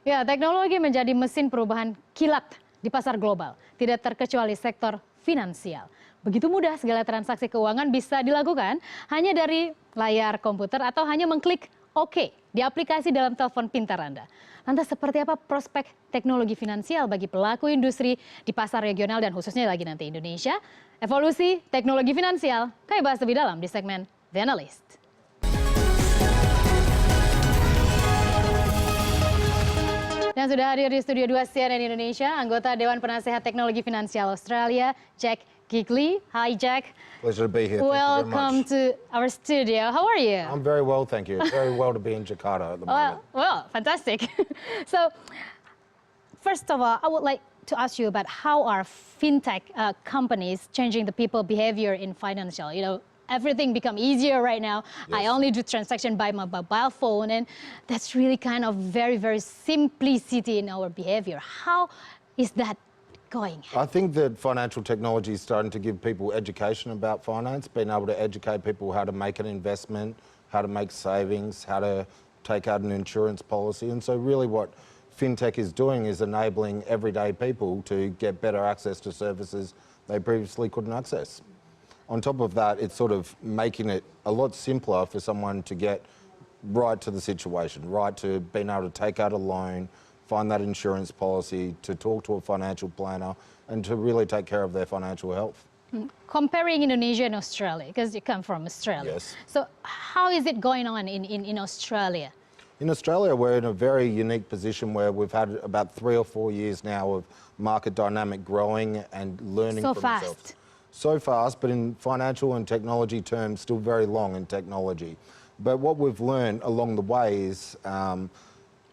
Ya, teknologi menjadi mesin perubahan kilat di pasar global, tidak terkecuali sektor finansial. Begitu mudah segala transaksi keuangan bisa dilakukan hanya dari layar komputer atau hanya meng-klik OK di aplikasi dalam telepon pintar Anda. Lantas seperti apa prospek teknologi finansial bagi pelaku industri di pasar regional dan khususnya lagi nanti Indonesia? Evolusi teknologi finansial, kami bahas lebih dalam di segmen The Analyst. Dan sudah hadir di Studio 2 CNN Indonesia, anggota Dewan Penasehat Teknologi Finansial Australia, Jack Gigley. Hi, Jack. Pleasure to be here. Welcome to our studio. How are you? I'm very well, thank you. It's very well to be in Jakarta at the moment. Well, fantastic. So, first of all, I would like to ask you about how are fintech companies changing the people behavior in financial. You know, everything become easier right now. Yes. I only do transaction by my mobile phone, and that's really kind of very, very simplicity in our behavior. How is that going? I think that financial technology is starting to give people education about finance, being able to educate people how to make an investment, how to make savings, how to take out an insurance policy. And so really what fintech is doing is enabling everyday people to get better access to services they previously couldn't access. On top of that, it's sort of making it a lot simpler for someone to get right to the situation, right to being able to take out a loan, find that insurance policy, to talk to a financial planner, and to really take care of their financial health. Comparing Indonesia and Australia, because you come from Australia. Yes. So how is it going on in Australia? In Australia, we're in a very unique position where we've had about 3 or 4 years now of market dynamic growing and learning so from fast. itself. So fast, but in financial and technology terms, still very long in technology. But what we've learned along the way is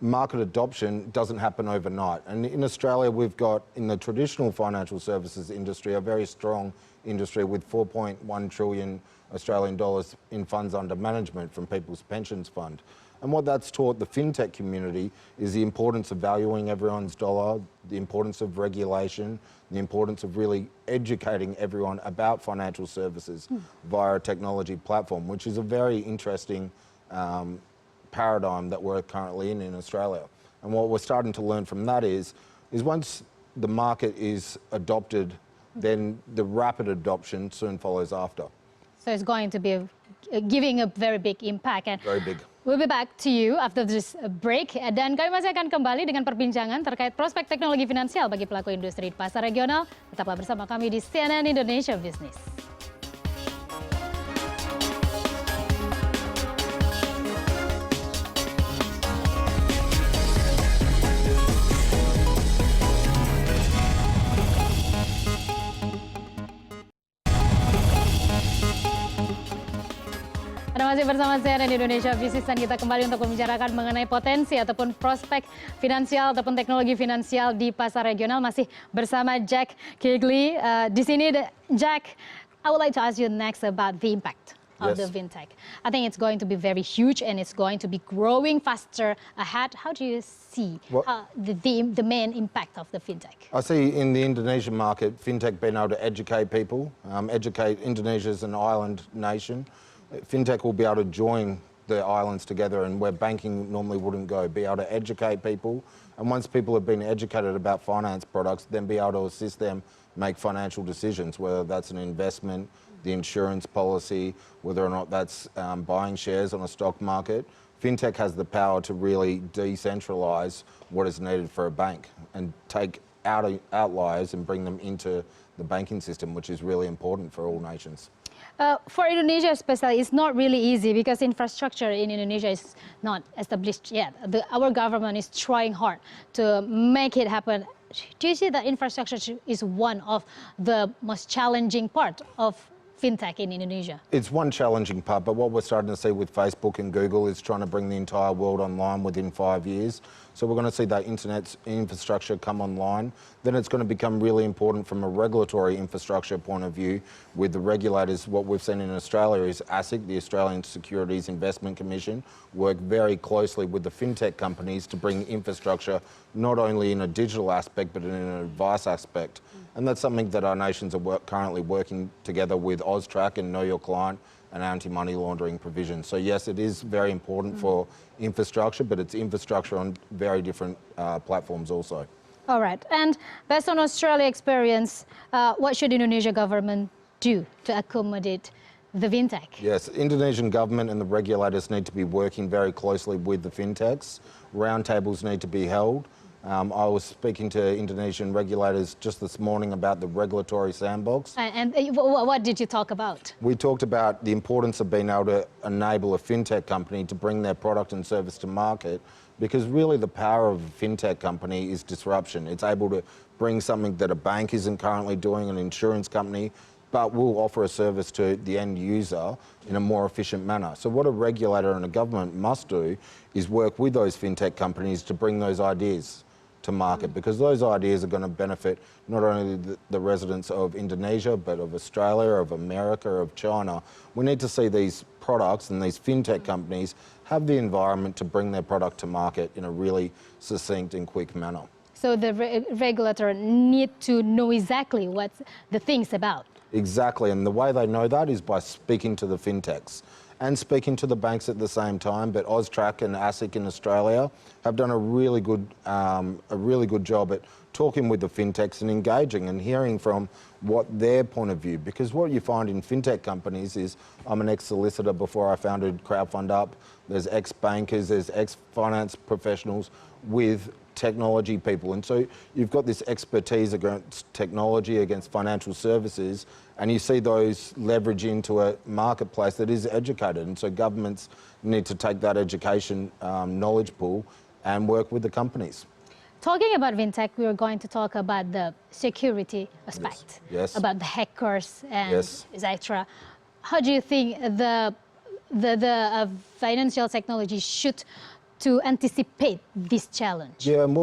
market adoption doesn't happen overnight. And in Australia, we've got, in the traditional financial services industry, a very strong industry with 4.1 trillion Australian dollars in funds under management from People's Pensions Fund. And what that's taught the fintech community is the importance of valuing everyone's dollar, the importance of regulation, the importance of really educating everyone about financial services via a technology platform, which is a very interesting paradigm that we're currently in Australia. And what we're starting to learn from that is once the market is adopted, then the rapid adoption soon follows after. So it's going to be giving a very big impact. And very big. We'll be back to you after this break. Dan kami masih akan kembali dengan perbincangan terkait prospek teknologi finansial bagi pelaku industri di pasar regional. Tetaplah bersama kami di CNN Indonesia Business. Masih bersama CNN Indonesia Business dan kita kembali untuk membicarakan mengenai potensi ataupun prospek finansial ataupun teknologi finansial di pasar regional. Masih bersama Jack Gigley. Di sini, Jack, I would like to ask you next about the impact of the fintech. I think it's going to be very huge and it's going to be growing faster ahead. How do you see the main impact of the fintech? I see in the Indonesian market, fintech being able to educate people, educate Indonesia as an island nation. Fintech will be able to join the islands together and where banking normally wouldn't go, be able to educate people. And once people have been educated about finance products, then be able to assist them make financial decisions, whether that's an investment, the insurance policy, whether or not that's buying shares on a stock market. Fintech has the power to really decentralize what is needed for a bank and take outliers and bring them into the banking system, which is really important for all nations. For Indonesia especially, it's not really easy because infrastructure in Indonesia is not established yet. Our government is trying hard to make it happen. Do you see that infrastructure is one of the most challenging part of fintech in Indonesia? It's one challenging part, but what we're starting to see with Facebook and Google is trying to bring the entire world online within 5 years. So we're going to see that internet infrastructure come online. Then it's going to become really important from a regulatory infrastructure point of view with the regulators. What we've seen in Australia is ASIC, the Australian Securities Investment Commission, work very closely with the fintech companies to bring infrastructure not only in a digital aspect but in an advice aspect. And that's something that our nations are currently working together with AUSTRAC and Know Your Client and anti-money laundering provisions. So yes, it is very important for infrastructure, but it's infrastructure on very different platforms also. All right. And based on Australia experience, what should Indonesia government do to accommodate the fintech? Yes, Indonesian government and the regulators need to be working very closely with the fintechs. Roundtables need to be held. I was speaking to Indonesian regulators just this morning about the regulatory sandbox. And what did you talk about? We talked about the importance of being able to enable a fintech company to bring their product and service to market, because really the power of a fintech company is disruption. It's able to bring something that a bank isn't currently doing, an insurance company, but will offer a service to the end user in a more efficient manner. So what a regulator and a government must do is work with those fintech companies to bring those ideas to market, because those ideas are going to benefit not only the residents of Indonesia, but of Australia, of America, of China. We need to see these products and these fintech companies have the environment to bring their product to market in a really succinct and quick manner. So the regulator need to know exactly what the thing's about. Exactly, and the way they know that is by speaking to the fintechs and speaking to the banks at the same time. But AUSTRAC and ASIC in Australia have done a really good job at talking with the fintechs and engaging and hearing from what their point of view. Because what you find in fintech companies is, I'm an ex-solicitor before I founded Crowdfund Up. There's ex-bankers, there's ex-finance professionals with technology people, and so you've got this expertise against technology, against financial services, and you see those leverage into a marketplace that is educated. And so governments need to take that education knowledge pool and work with the companies. Talking about fintech, we are going to talk about the security aspect, Yes. about the hackers and Yes. etc. How do you think the financial technology should to anticipate this challenge? Yeah, and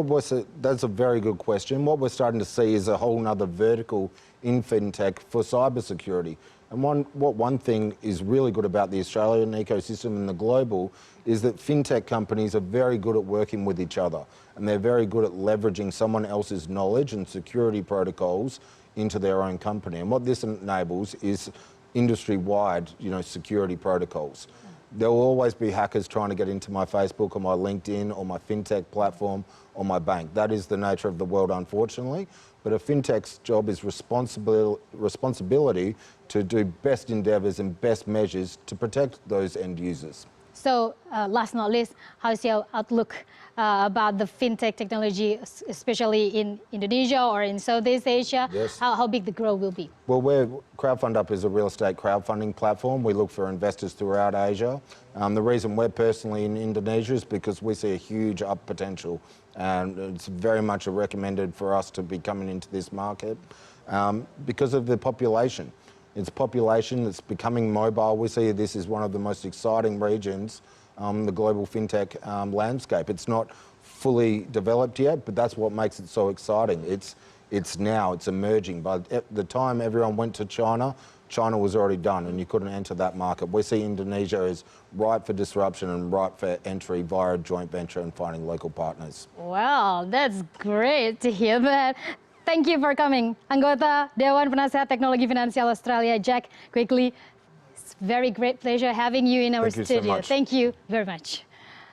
that's a very good question. What we're starting to see is a whole nother vertical in fintech for cybersecurity. And one thing is really good about the Australian ecosystem and the global is that fintech companies are very good at working with each other, and they're very good at leveraging someone else's knowledge and security protocols into their own company. And what this enables is industry-wide, security protocols. There will always be hackers trying to get into my Facebook or my LinkedIn or my fintech platform or my bank. That is the nature of the world, unfortunately. But a fintech's job is responsibility to do best endeavours and best measures to protect those end users. So last but not least, how's your outlook about the fintech technology, especially in Indonesia or in Southeast Asia? Yes. How big the growth will be? Well, Crowdfund Up is a real estate crowdfunding platform. We look for investors throughout Asia. The reason we're personally in Indonesia is because we see a huge up potential, and it's very much recommended for us to be coming into this market because of the population. It's population that's becoming mobile. We see this as one of the most exciting regions, the global fintech landscape. It's not fully developed yet, but that's what makes it so exciting. It's now, it's emerging. By the time everyone went to China, China was already done and you couldn't enter that market. We see Indonesia as ripe for disruption and ripe for entry via a joint venture and finding local partners. Wow, that's great to hear that. Thank you for coming. Anggota Dewan Penasehat Teknologi Finansial Australia, Jack Quigley. It's very great pleasure having you in our Thank you so studio. much. Thank you very much.